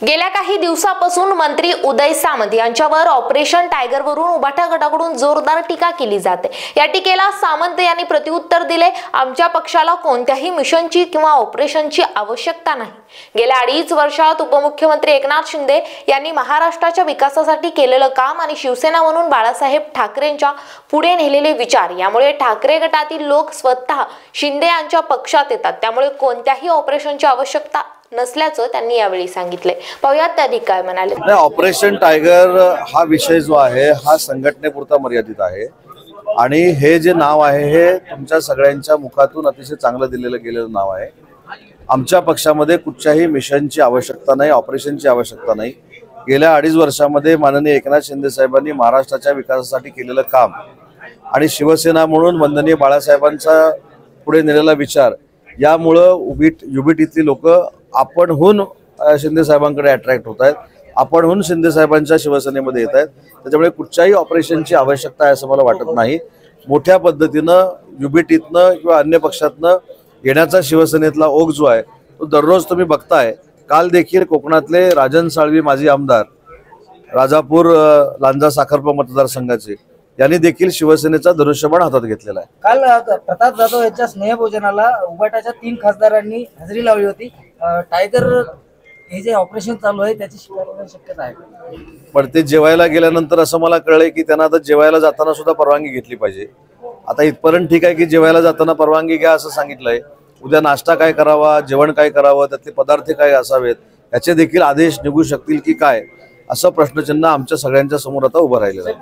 गेल्या काही दिवसापासून मंत्री उदय सामंत यांच्यावर ऑपरेशन टायगर वरून उभाटा गटाकडून जोरदार टीका केली जाते। या टीकेला सामंत यांनी प्रत्युत्तर दिले, आमच्या पक्षाला कोणत्याही मिशनची किंवा ऑपरेशनची आवश्यकता नाही। गेल्या 2.5 वर्षात उपमुख्यमंत्री एकनाथ शिंदे यांनी महाराष्ट्राच्या विकासासाठी केलेलं काम आणि शिवसेना म्हणून बाळासाहेब ठाकरेंच्या पुढे नेलेले विचार यामुळे ठाकरे गटातील लोक स्वतः शिंदे यांच्या पक्षात येतात। त्यामुळे कोणत्याही ऑपरेशनची आवश्यकता नसल्याचं त्यांनी यावेळी सांगितले। पाहुयात त्यांनी काय म्हणाले। ऑपरेशन टायगर हा विषय जो आहे हा संघटनेपुरता मर्यादित आहे आणि हे जे नाव आहे हे तुमच्या सगळ्यांच्या मुखातून अतिशय चांगलं दिलेलं गेलेलं नाव आहे। आमच्या पक्षामध्ये कुठच्याही मिशनची आवश्यकता नाही, ऑपरेशनची आवश्यकता नाही। गेल्या 2.5 वर्षामध्ये माननीय एकनाथ शिंदे साहेबांनी महाराष्ट्राच्या विकासासाठी केलेलं काम आणि शिवसेना म्हणून वंदनीय बाळासाहेबांचा पुढे नेलेला विचार यामुळे युबीटीतली लोक आपणहून शिंदे साहेबांकडे अट्रॅक्ट होत आहेत, आपणहून शिंदे साहेबांच्या शिवसेनेमध्ये येत आहेत। त्याच्यामुळे कुठच्याही ऑपरेशनची आवश्यकता आहे असं मला वाटत नाही। मोठ्या पद्धतीनं युबीटीतनं किंवा अन्य पक्षातनं येण्याचा शिवसेनेतला ओघ जो आहे तो दररोज तुम्ही बघताय। काल देखील कोकणातले राजन साळवी माजी आमदार राजापूर लांजा साखरपा मतदारसंघाचे यांनी देखील शिवसेनेचा धनुष्यबाण हातात घेतलेला आहे। काल प्रताप जाधव यांच्या स्नेहभोजनाला उबाटाच्या 3 खासदारांनी हजेरी लावली होती। टायगर हे जे ऑपरेशन चालू आहे त्याची शिफारस शक्यता आहे, पण ते जेवायला गेल्यानंतर असं मला कळलंय की त्यांना आता जेवायला जाताना सुद्धा परवानगी घेतली पाहिजे। आता इथपर्यंत ठीक आहे की जेवायला जाताना परवानगी घ्या असं सांगितलंय, उद्या नाश्ता काय करावा, जेवण काय करावं, त्यातले पदार्थ काय असावेत याचे देखील आदेश निघू शकतील की काय असं प्रश्नचिन्ह आमच्या सगळ्यांच्या समोर आता उभं राहिलेलं आहे।